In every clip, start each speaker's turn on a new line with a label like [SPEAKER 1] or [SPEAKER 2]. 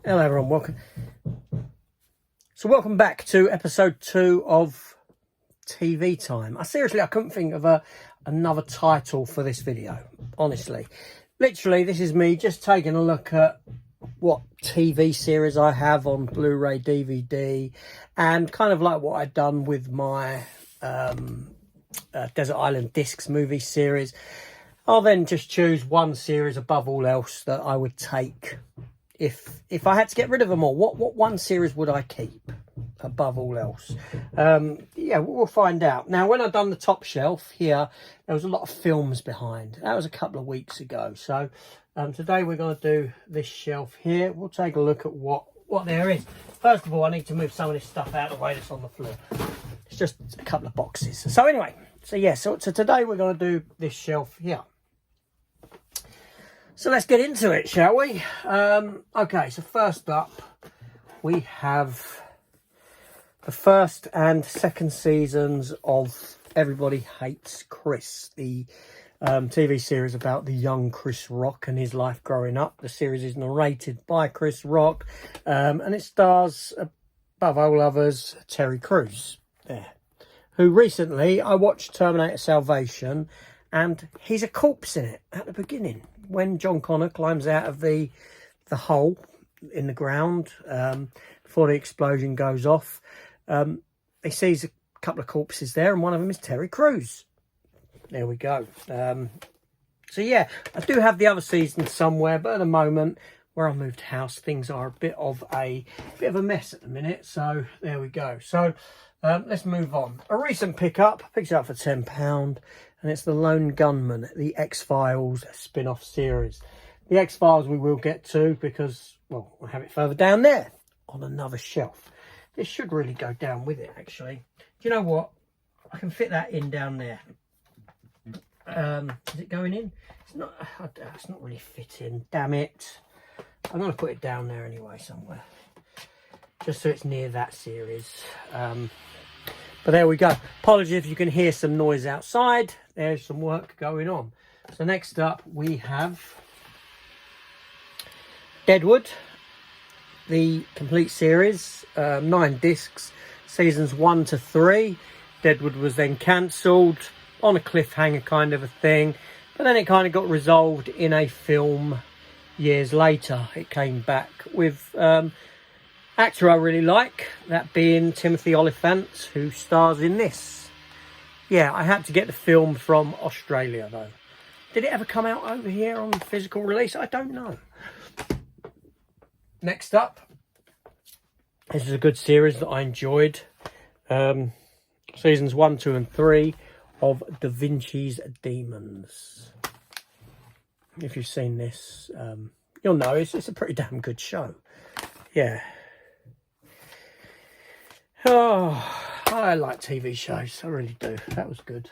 [SPEAKER 1] Hello everyone, welcome back to episode 2 of TV Time. I couldn't think of another title for this video, honestly. Literally, this is me just taking a look at what TV series I have on Blu-ray, DVD, and kind of like what I've done with my Desert Island Discs movie series. I'll then just choose one series above all else that I would take if I had to get rid of them all. What one series would I keep above all else? Yeah, we'll find out. Now, when I've done the top shelf here, there was a lot of films behind. That was a couple of weeks ago. So today we're going to do this shelf here. We'll take a look at what there is. First of all, I need to move some of this stuff out of the way that's on the floor. It's just a couple of boxes. So anyway, so today we're going to do this shelf here. So let's get into it, shall we? Okay, so first up, we have the first and second seasons of Everybody Hates Chris, the TV series about the young Chris Rock and his life growing up. The series is narrated by Chris Rock, and it stars, above all others, Terry Crews, who recently I watched Terminator Salvation, and he's a corpse in it at the beginning. When John Connor climbs out of the hole in the ground before the explosion goes off, he sees a couple of corpses there, and one of them is Terry Crews. There we go. So yeah, I do have the other season somewhere, but at the moment, where I moved house, things are a bit of a mess at the minute. So there we go. So let's move on. A recent pickup, picked it up for £10. And it's The Lone Gunman, the X-Files spin-off series. The X-Files we will get to because, well, we'll have it further down there on another shelf. This should really go down with it, actually. Do you know what? I can fit that in down there. Is it going in? It's not really fitting. Damn it. I'm going to put it down there anyway somewhere. Just so it's near that series. But there we go. Apologies if you can hear some noise outside. There's some work going on. So next up we have Deadwood, the complete series, 9 discs, seasons 1 to 3. Deadwood was then cancelled on a cliffhanger kind of a thing, but then it kind of got resolved in a film years later. It came back with actor I really like, that being Timothy Olyphant, who stars in this. Yeah, I had to get the film from Australia though. Did it ever come out over here on physical release? I don't know. Next up, this is a good series that I enjoyed. Seasons 1, 2 and 3 of Da Vinci's Demons. If you've seen this, you'll know it's a pretty damn good show. Yeah. Oh, I like TV shows. I really do. That was good.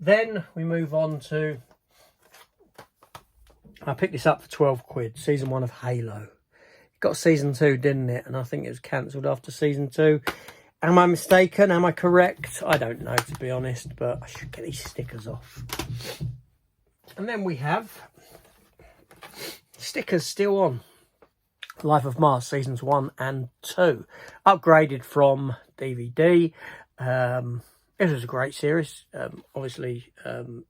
[SPEAKER 1] Then we move on to... I picked this up for 12 quid. Season 1 of Halo. It got season 2, didn't it? And I think it was cancelled after season 2. Am I mistaken? Am I correct? I don't know, to be honest. But I should get these stickers off. And then we have... stickers still on. Life of Mars seasons 1 and 2, upgraded from DVD. It was a great series. Obviously,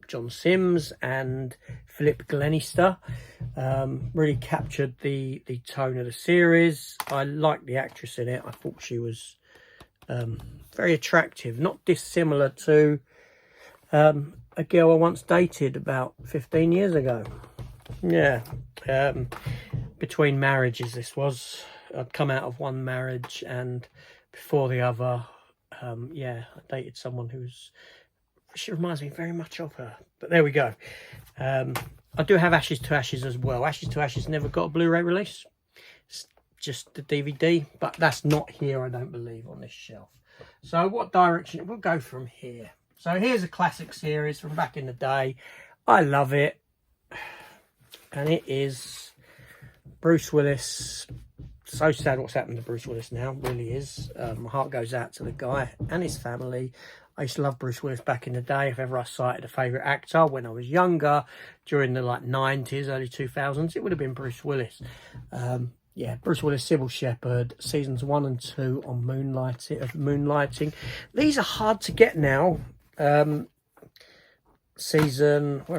[SPEAKER 1] John Sims and Philip Glenister really captured the tone of the series. I liked the actress in it. I thought she was very attractive, not dissimilar to a girl I once dated about 15 years ago. Yeah. Between marriages, this was. I'd come out of one marriage, and before the other, yeah, I dated someone she reminds me very much of her. But there we go. I do have Ashes to Ashes as well. Ashes to Ashes never got a Blu-ray release. It's just the DVD, but that's not here, I don't believe, on this shelf. So what direction? We'll go from here. So here's a classic series from back in the day. I love it. And it is... Bruce Willis. So sad what's happened to Bruce Willis now, really is. My heart goes out to the guy and his family. I used to love Bruce Willis back in the day. If ever I cited a favourite actor when I was younger, during the 90s, early 2000s, it would have been Bruce Willis. yeah, Bruce Willis, Sybil Shepherd, seasons 1 and 2 on Moonlighting. These are hard to get now. Where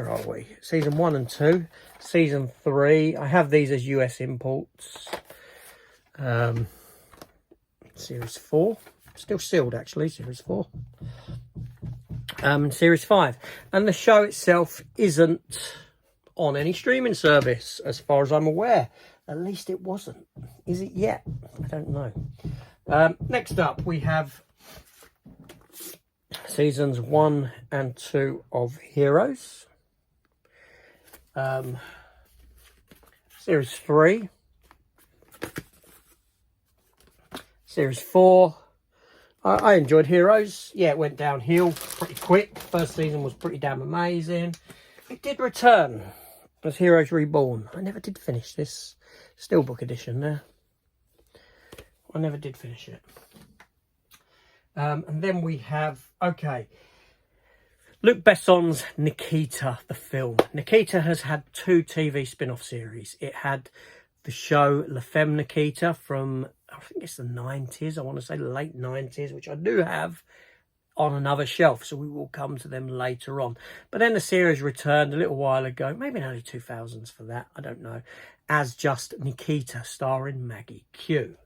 [SPEAKER 1] are we? Season 1 and 2. Season 3. I have these as US imports. Series 4. Still sealed, actually, Series 4. Series 5. And the show itself isn't on any streaming service, as far as I'm aware. At least it wasn't. Is it yet? I don't know. Next up, we have seasons 1 and 2 of Heroes. Series 3. Series 4. I enjoyed Heroes. Yeah, it went downhill pretty quick. First season was pretty damn amazing. It did return as Heroes Reborn. I never did finish this. Steelbook edition there. I never did finish it. And then we have, okay, Luc Besson's Nikita, the film. Nikita has had 2 TV spin-off series. It had the show La Femme Nikita from, I think it's the 90s. I want to say the late 90s, which I do have on another shelf. So we will come to them later on. But then the series returned a little while ago, maybe in early 2000s for that, I don't know, as just Nikita, starring Maggie Q.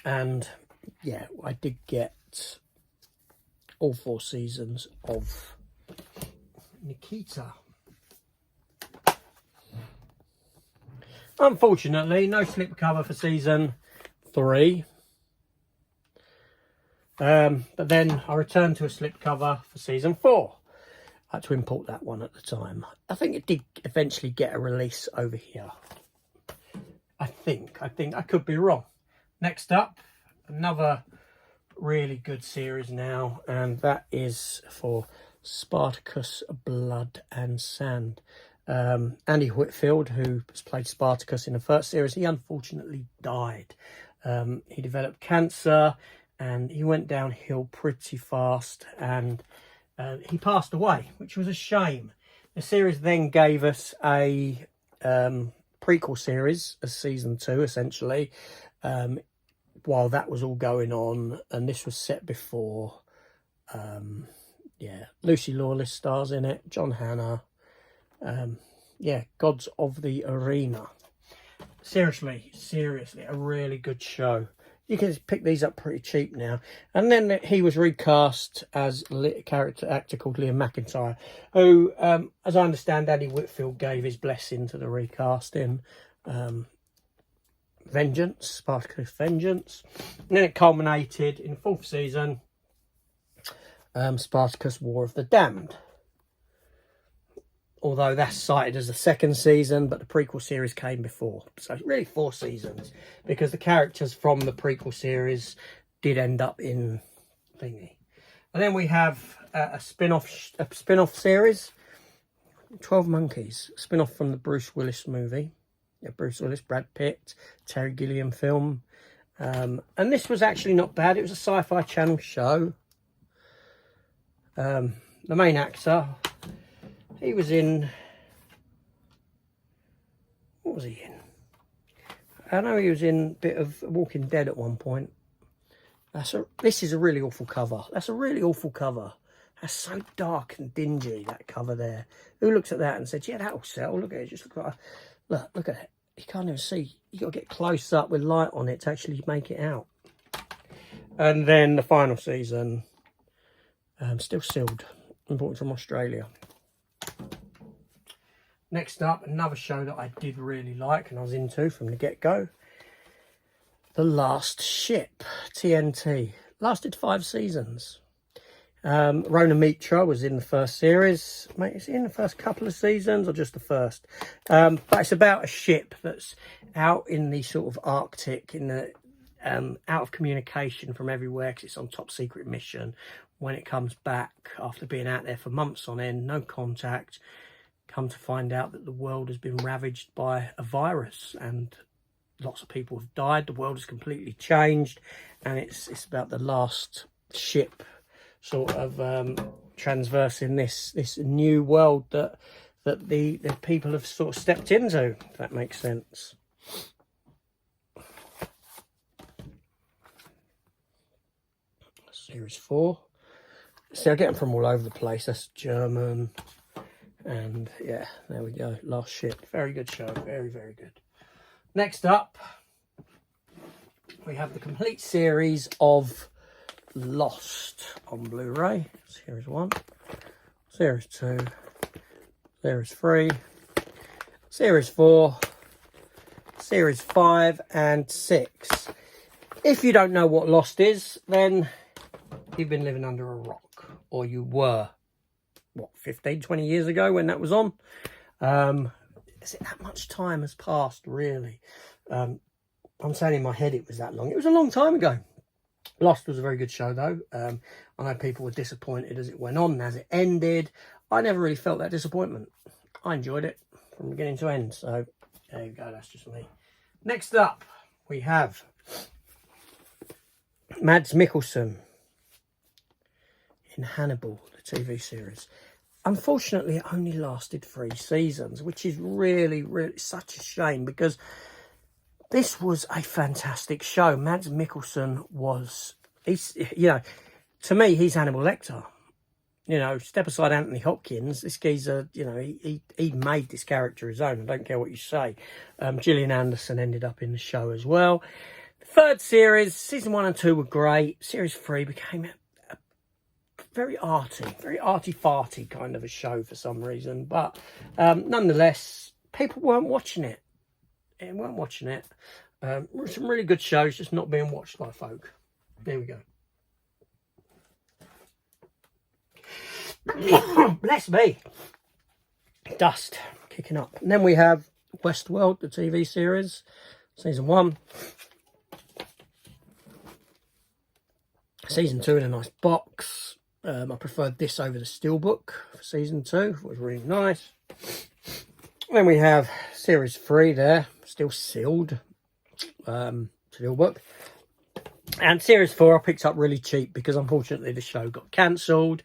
[SPEAKER 1] And yeah, I did get all 4 seasons of Nikita. Unfortunately, no slipcover for season 3. But then I returned to a slipcover for season 4. I had to import that one at the time. I think it did eventually get a release over here. I think. I could be wrong. Next up, another really good series now, and that is for Spartacus Blood and Sand. Andy Whitfield, who has played Spartacus in the first series, he unfortunately died. He developed cancer and he went downhill pretty fast, and he passed away, which was a shame. The series then gave us a prequel series, a season 2 essentially, while that was all going on, and this was set before. Yeah, Lucy Lawless stars in it, John Hannah. Yeah, Gods of the Arena. Seriously, a really good show. You can pick these up pretty cheap now. And then he was recast as a actor called Liam McIntyre, who, as I understand, Andy Whitfield gave his blessing to the recasting. Vengeance, Spartacus Vengeance. And then it culminated in the 4th season, Spartacus War of the Damned. Although that's cited as the 2nd season, but the prequel series came before. So really 4 seasons, because the characters from the prequel series did end up in thingy. And then we have a spin-off series, 12 Monkeys, spin-off from the Bruce Willis movie. Yeah, Bruce Willis, Brad Pitt, Terry Gilliam film. And this was actually not bad. It was a Sci-Fi Channel show. The main actor, he was in... What was he in? I know he was in a bit of Walking Dead at one point. This is a really awful cover. That's a really awful cover. That's so dark and dingy, that cover there. Who looks at that and said, yeah, that'll sell. Look at it. Just look at it. You can't even see. You got to get close up with light on it to actually make it out. And then the final season, still sealed, imported from Australia. Next up, another show that I did really like and I was into from the get-go. The Last Ship, TNT. Lasted 5 seasons. Rona Mitra was in the first series. Mate, is it in the first couple of seasons or just the first? But it's about a ship that's out in the sort of Arctic, in the out of communication from everywhere because it's on top secret mission. When it comes back after being out there for months on end, no contact, come to find out that the world has been ravaged by a virus and lots of people have died. The world has completely changed, and it's about the last ship sort of transversing this new world that the people have sort of stepped into, if that makes sense. Series 4. See, I get them from all over the place. That's German. And yeah, there we go. Last Ship. Very good show. Very, very good. Next up, we have the complete series of Lost on Blu-ray. Series 1, Series 2, Series 3, Series 4, Series 5 and 6. If you don't know what Lost is, then you've been living under a rock. Or you were, what, 15, 20 years ago when that was on? Is it that much time has passed, really? I'm saying in my head it was that long. It was a long time ago. Lost was a very good show, though. I know people were disappointed as it went on and as it ended. I never really felt that disappointment. I enjoyed it from beginning to end. So, there you go. That's just me. Next up, we have Mads Mikkelsen in Hannibal, the TV series. Unfortunately, it only lasted 3 seasons, which is really, really such a shame because this was a fantastic show. Mads Mikkelsen was, to me, he's Hannibal Lecter. Step aside Anthony Hopkins, this geezer, he made this character his own. I don't care what you say. Gillian Anderson ended up in the show as well. The 3rd series, season 1 and 2 were great. Series 3 became a very arty-farty kind of a show for some reason. But nonetheless, people weren't watching it. Some really good shows just not being watched by folk. There we go. Bless me. Dust kicking up. And then we have Westworld, the TV series, season 1. Season 2 in a nice box. I preferred this over the Steelbook for season 2. It was really nice. Then we have series 3 there, still sealed, Steelbook. And series 4 I picked up really cheap because unfortunately the show got cancelled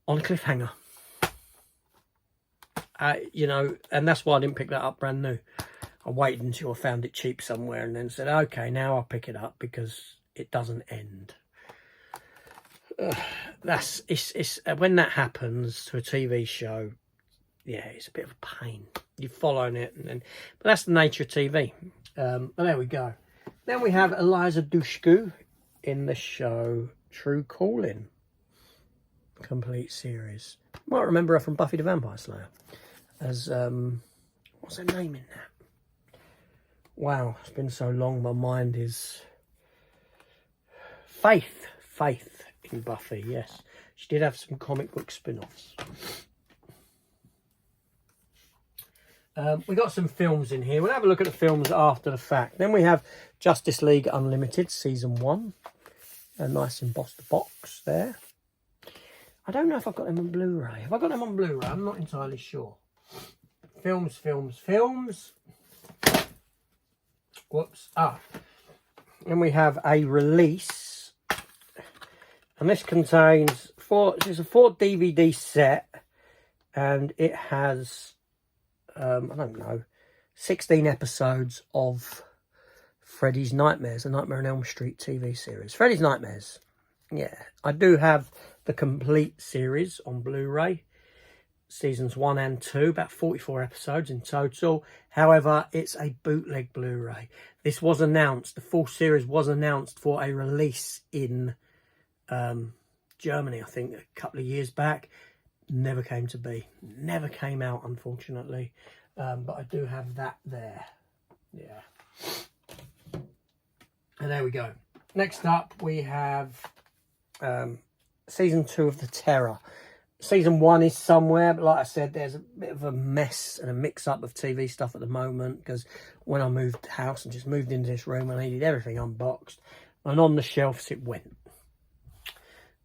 [SPEAKER 1] on a cliffhanger. And that's why I didn't pick that up brand new. I waited until I found it cheap somewhere and then said, okay, now I'll pick it up because it doesn't end. When that happens to a TV show, yeah, it's a bit of a pain. You're following it, but that's the nature of TV. But there we go. Then we have Eliza Dushku in the show True Calling, complete series. You might remember her from Buffy the Vampire Slayer as what's her name in that? Wow, it's been so long. My mind is Faith in Buffy. Yes, she did have some comic book spin-offs. We got some films in here. We'll have a look at the films after the fact. Then we have Justice League Unlimited season 1. A nice embossed box there. I don't know if I've got them on Blu-ray. Have I got them on Blu-ray? I'm not entirely sure. Films. Whoops. Then we have a release. And this contains it's a 4 DVD set. And it has, I don't know, 16 episodes of Freddy's Nightmares, a Nightmare on Elm Street TV series. Freddy's Nightmares. Yeah, I do have the complete series on Blu-ray. Seasons 1 and 2, about 44 episodes in total. However, it's a bootleg Blu-ray. This was announced, the full series was announced for a release in Germany, I think, a couple of years back. Never came to be. Never came out, unfortunately. But I do have that there. Yeah. And there we go. Next up, we have season 2 of The Terror. Season 1 is somewhere, but like I said, there's a bit of a mess and a mix-up of TV stuff at the moment, because when I moved house and just moved into this room, I needed everything unboxed, and on the shelves it went.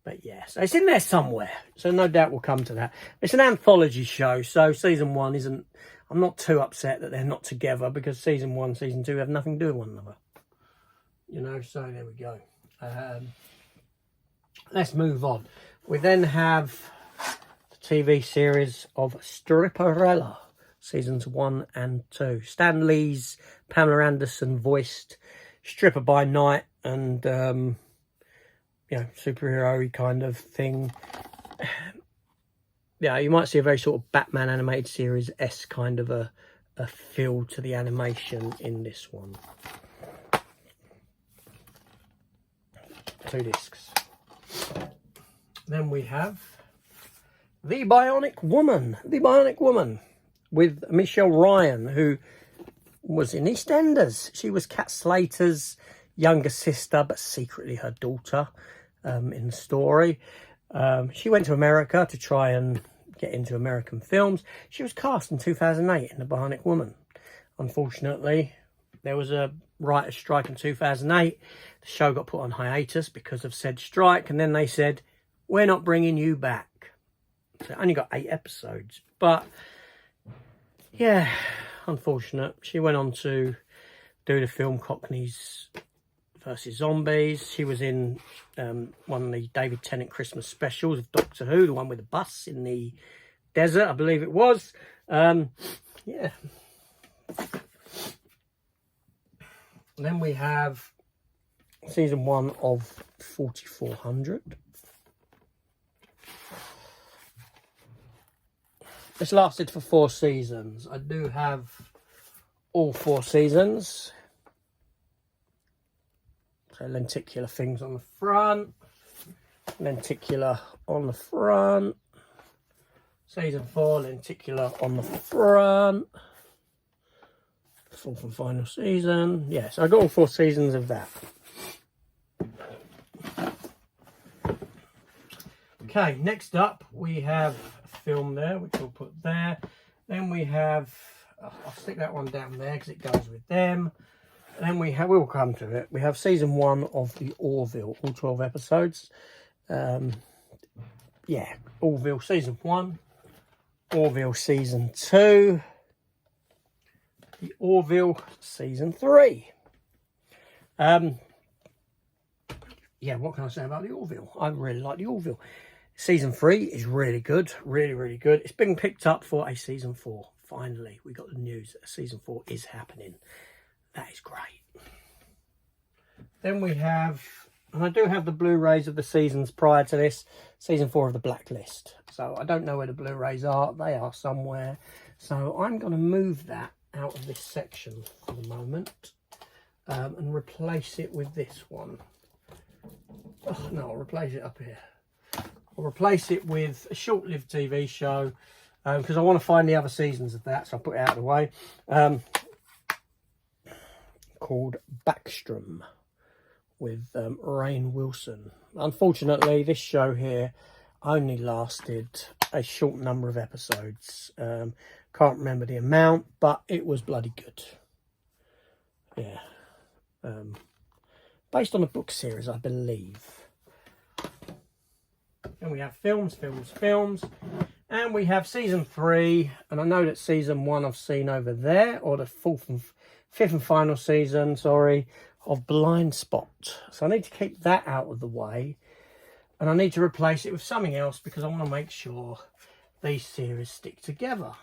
[SPEAKER 1] But yeah, so it's in there somewhere, so no doubt we'll come to that. It's an anthology show, so season 1 isn't... I'm not too upset that they're not together, because season 1, season 2 have nothing to do with one another. You know, so there we go. Let's move on. We then have the TV series of Stripperella, seasons 1 and 2. Stan Lee's Pamela Anderson voiced Stripper by Night, and you know, superhero-y kind of thing. Yeah, you might see a very sort of Batman animated series-esque kind of a feel to the animation in this one. 2 discs. Then we have The Bionic Woman. The Bionic Woman with Michelle Ryan, who was in EastEnders. She was Cat Slater's younger sister, but secretly her daughter in the story. She went to America to try and get into American films. She was cast in 2008 in The Bionic Woman. Unfortunately, there was a writer's strike in 2008. The show got put on hiatus because of said strike, and then they said, we're not bringing you back. So it only got 8 episodes, but yeah, unfortunate. She went on to do the film Cockneys versus Zombies. She was in one of the David Tennant Christmas specials of Doctor Who, the one with the bus in the desert, I believe it was. Yeah. Then we have season 1 of 4400. This lasted for 4 seasons. I do have all 4 seasons. So lenticular things on the front, lenticular on the front. Season 4, lenticular on the front. 4th and final season. Yes, yeah, so I got all 4 seasons of that. Okay, next up we have a film there, which we'll put there. Then we have, I'll stick that one down there because it goes with them. And then we'll come to it. We have season 1 of the Orville, all 12 episodes. Yeah, Orville season 1, Orville season 2, the Orville season 3. Yeah, what can I say about the Orville? I really like the Orville. Season 3 is really good, really, really good. It's been picked up for a season 4. Finally, we got the news that season 4 is happening. That is great. Then we have, and I do have the Blu-rays of the seasons prior to this, season 4 of The Blacklist. So I don't know where the Blu-rays are. They are somewhere. So I'm going to move that out of this section for the moment and replace it with this one. Oh, no, I'll replace it up here. I'll replace it with a short-lived TV show because I want to find the other seasons of that, so I'll put it out of the way. Called Backstrom with Rainn Wilson. Unfortunately, this show here only lasted a short number of episodes. Can't remember the amount, but it was bloody good. Yeah. Based on a book series, I believe. And we have films. And we have season 3. And I know that season 1 I've seen over there. Or the 5th and final season, sorry, of Blind Spot. So I need to keep that out of the way. And I need to replace it with something else because I want to make sure these series stick together.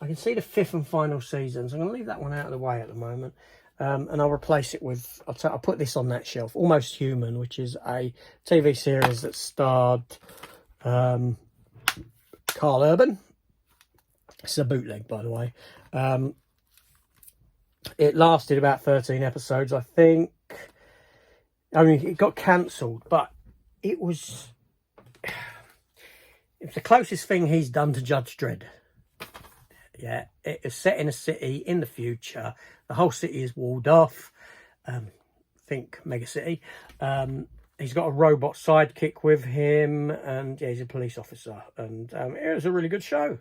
[SPEAKER 1] I can see the 5th and final season. So I'm going to leave that one out of the way at the moment. And I'll replace it with, I'll put this on that shelf, Almost Human, which is a TV series that starred Carl Urban. It's a bootleg, by the way. It lasted about 13 episodes, I think. I mean, it got cancelled, but it was the closest thing he's done to Judge Dredd. Yeah, it is set in a city in the future. The whole city is walled off. Think mega city. He's got a robot sidekick with him, and yeah, he's a police officer. And it was a really good show.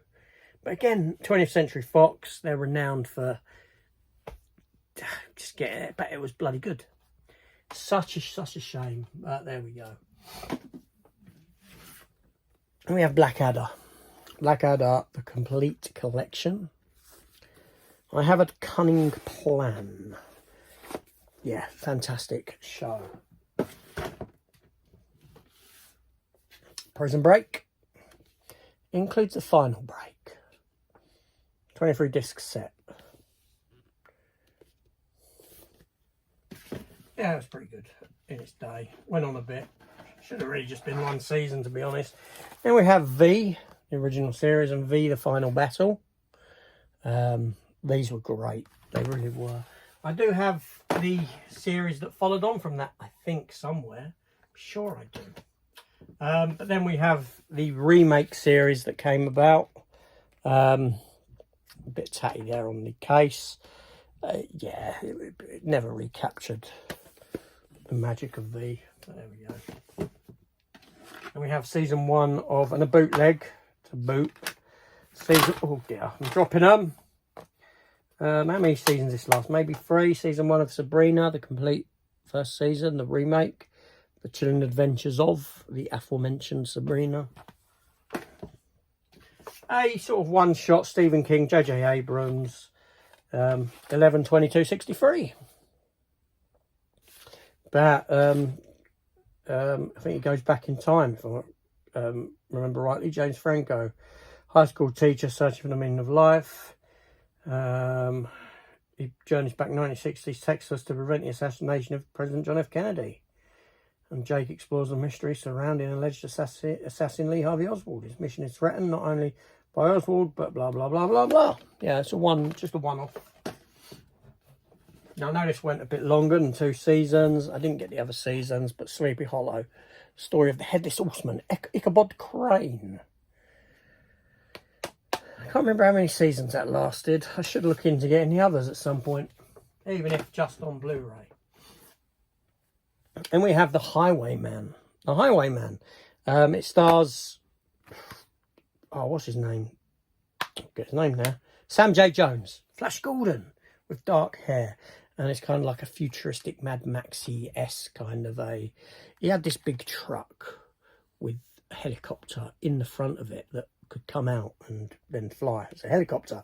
[SPEAKER 1] But again, 20th Century Fox, they're renowned for just getting it, but it was bloody good. Such a shame. But there we go. And we have Blackadder. Blackadder, the complete collection. I have a cunning plan. Yeah, fantastic show. Prison Break includes the final break. 23 disc set. Yeah, it was pretty good in its day. Went on a bit. Should have really just been one season, to be honest. Then we have V, the original series, and V, the final battle. These were great. They really were. I do have the series that followed on from that, I think, somewhere. I'm sure I do. But then we have the remake series that came about. A bit tatty there on the case. Yeah, it never recaptured the magic of V. But there we go. And we have season 1 of, and a bootleg to boot. Season, oh dear, I'm dropping them. How many seasons this last? Maybe 3. Season 1 of Sabrina, the complete first season, the remake. The Chilling Adventures of the aforementioned Sabrina. A sort of one-shot Stephen King, J.J. Abrams, 11/22/63. But I think it goes back in time, if I remember rightly. James Franco, high school teacher searching for the meaning of life. He journeys back 1960s Texas to prevent the assassination of President John F. Kennedy. And Jake explores the mystery surrounding alleged assassin Lee Harvey Oswald. His mission is threatened not only by Oswald, but blah, blah, blah, blah, blah. Yeah, it's just a one-off. Now, I know this went a bit longer than 2 seasons. I didn't get the other seasons, but Sleepy Hollow. Story of the Headless Horseman, Ichabod Crane. I can't remember how many seasons that lasted. I should look into getting the others at some point, even if just on Blu-ray. Then we have The Highwayman. The Highwayman. It stars... Oh, what's his name? I'll get his name now. Sam J. Jones. Flash Gordon. With dark hair. And it's kind of like a futuristic Mad Maxi-esque kind of a... He had this big truck with a helicopter in the front of it that could come out and then fly. It's a helicopter.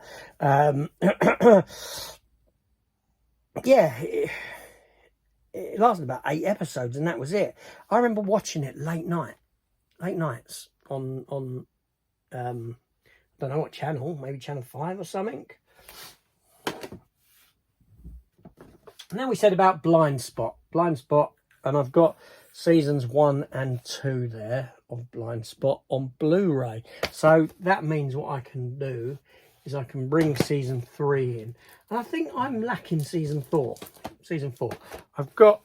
[SPEAKER 1] Yeah... It lasted about 8 episodes and that was it. I remember watching it late nights on I don't know what channel, maybe channel 5 or something. And then we said about Blind Spot, and I've got seasons 1 and 2 there of Blind Spot on Blu-ray. So that means what I can do is I can bring season 3 in. And I think I'm lacking season 4. I've got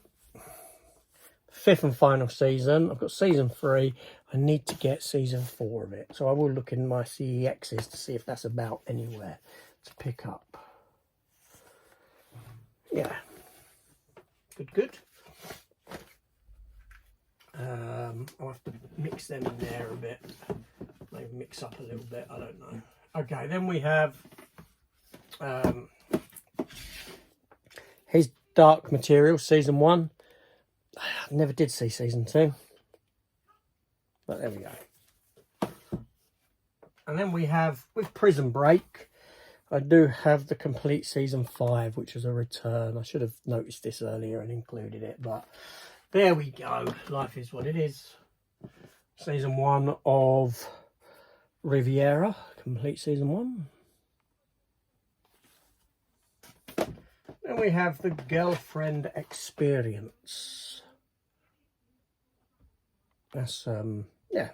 [SPEAKER 1] 5th and final season. I've got season 3. I need to get season 4 of it. So I will look in my CEXs to see if that's about anywhere to pick up. Yeah. Good. I'll have to mix them in there a bit. Maybe mix up a little bit. I don't know. Okay, then we have his Dark Material, season 1. I never did see season 2. But there we go. And then we have, with Prison Break, I do have the complete season 5, which is a return. I should have noticed this earlier and included it, but there we go. Life is what it is. Season 1 of Riviera, complete season 1. Then we have the Girlfriend Experience. That's, yeah.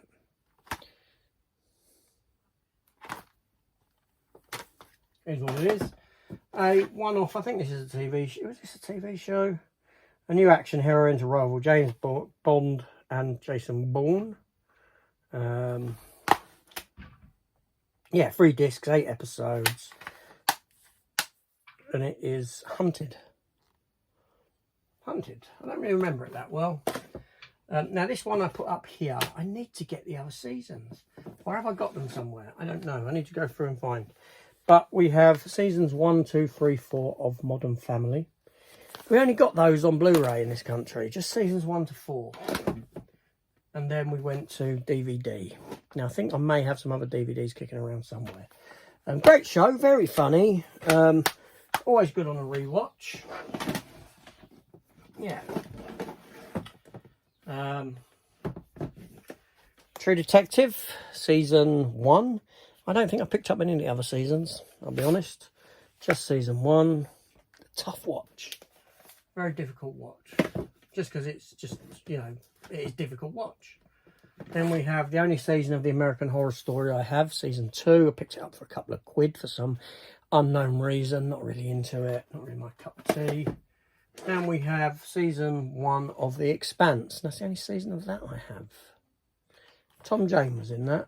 [SPEAKER 1] Here's what it is. A one-off, I think this is a TV show. Was this a TV show? A new action hero to rival James Bond and Jason Bourne. Yeah, 3 discs, 8 episodes. And it is Hunted. I don't really remember it that well. Now, this one I put up here. I need to get the other seasons. Or have I got them somewhere? I don't know. I need to go through and find. But we have seasons 1, 2, 3, 4 of Modern Family. We only got those on Blu-ray in this country. Just seasons 1 to 4. And then we went to DVD. Now, I think I may have some other DVDs kicking around somewhere. Great show. Very funny. Always good on a rewatch. Yeah. True Detective, season 1. I don't think I picked up any of the other seasons, I'll be honest. Just season 1. Tough watch. Very difficult watch. Just because it's just, you know, it is difficult watch. Then we have the only season of the American Horror Story I have, season 2. I picked it up for a couple of quid for some unknown reason. Not really into it. Not really my cup of tea. Then we have season 1 of The Expanse. That's the only season of that I have. Tom Jane was in that.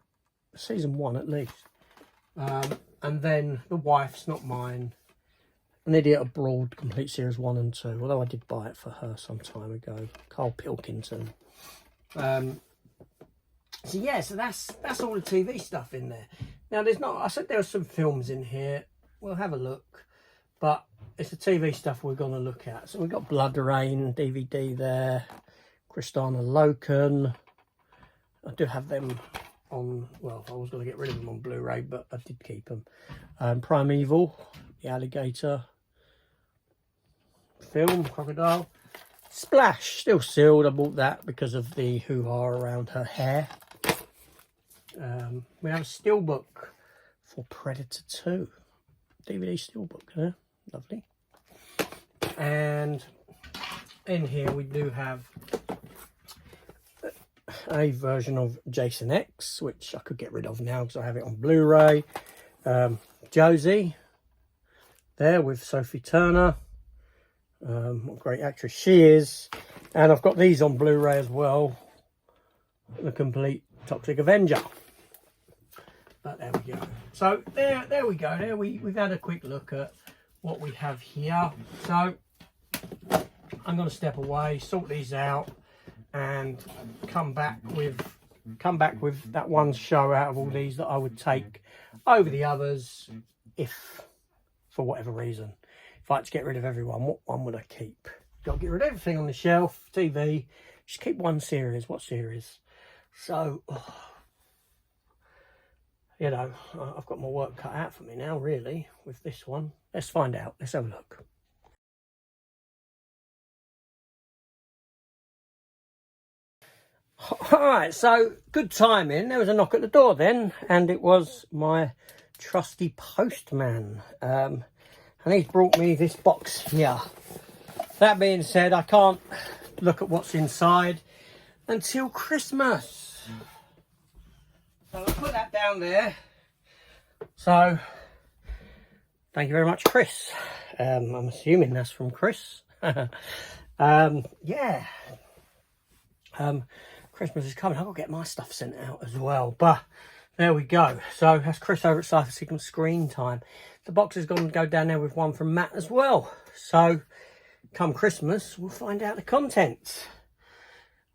[SPEAKER 1] Season 1 at least. And then The Wife's Not Mine. An Idiot Abroad, complete series 1 and 2. Although I did buy it for her some time ago. Carl Pilkington. So yeah, so that's all the TV stuff in there. Now there's not, I said there are some films in here. We'll have a look. But it's the TV stuff we're going to look at. So we've got Blood Rain DVD there. Kristana Loken. I do have them on, well, I was going to get rid of them on Blu-ray, but I did keep them. Primeval, the alligator film, crocodile. Splash, still sealed. I bought that because of the hoo-ha around her hair. We have a steelbook for Predator 2. DVD steelbook there. Lovely. And in here we do have a version of Jason X, which I could get rid of now because I have it on Blu-ray. Josie there with Sophie Turner. What a great actress she is. And I've got these on Blu-ray as well. The complete Toxic Avenger. But there we go. So there we go. There we've had a quick look at what we have here. So I'm going to step away, sort these out, and come back with that one show out of all these that I would take over the others if, for whatever reason, if I had to get rid of everyone, what one would I keep? Got to get rid of everything on the shelf. TV, just keep one series. What series? So, you know, I've got my work cut out for me now, really, with this one. Let's find out. Let's have a look. Alright, so good timing. There was a knock at the door then, and it was my trusty postman. And he's brought me this box here. That being said, I can't look at what's inside until Christmas. So I'll put that down there. So, thank you very much, Chris. I'm assuming that's from Chris. Yeah. Christmas is coming. I've got to get my stuff sent out as well. But there we go. So that's Chris over at Cypher Sequence Screen Time. The box is going to go down there with one from Matt as well. So come Christmas, we'll find out the contents.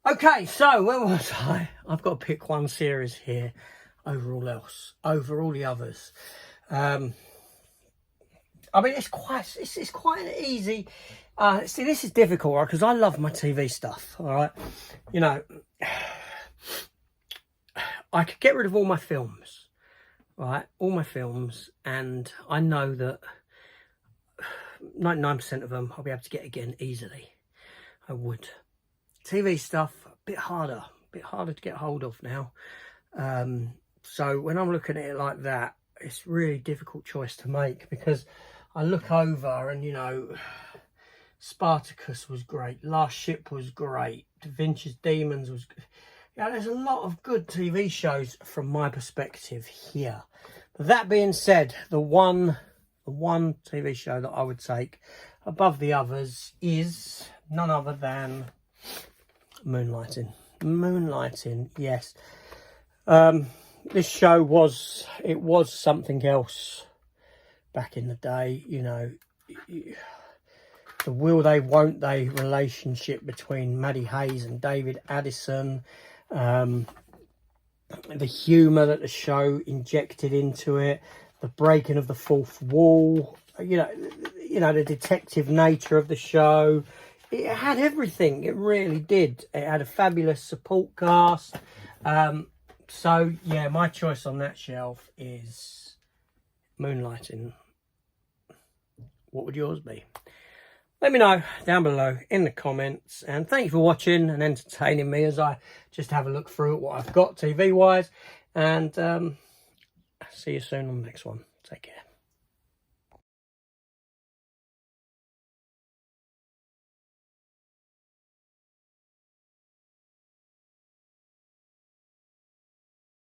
[SPEAKER 1] Okay, so where was I? I've got to pick one series here over all else, over all the others. I mean, it's quite an easy. See, this is difficult, right? Because I love my TV stuff. All right, you know, I could get rid of all my films, right? All my films, and I know that 99% of them I'll be able to get again easily. I would. TV stuff a bit harder to get hold of now. So when I'm looking at it like that, it's really a difficult choice to make, because I look over and, you know, Spartacus was great, Last Ship was great, Da Vinci's Demons was good. Yeah, there's a lot of good TV shows from my perspective here. But that being said, the one TV show that I would take above the others is none other than Moonlighting. Moonlighting, yes. This show was something else back in the day, you know. The will they, won't they relationship between Maddie Hayes and David Addison, the humour that the show injected into it, the breaking of the fourth wall, you know, the detective nature of the show. It had everything. It really did. It had a fabulous support cast. So yeah, my choice on that shelf is Moonlighting. What would yours be? Let me know down below in the comments, and thank you for watching and entertaining me as I just have a look through at what I've got TV wise, and See you soon on the next one. Take care.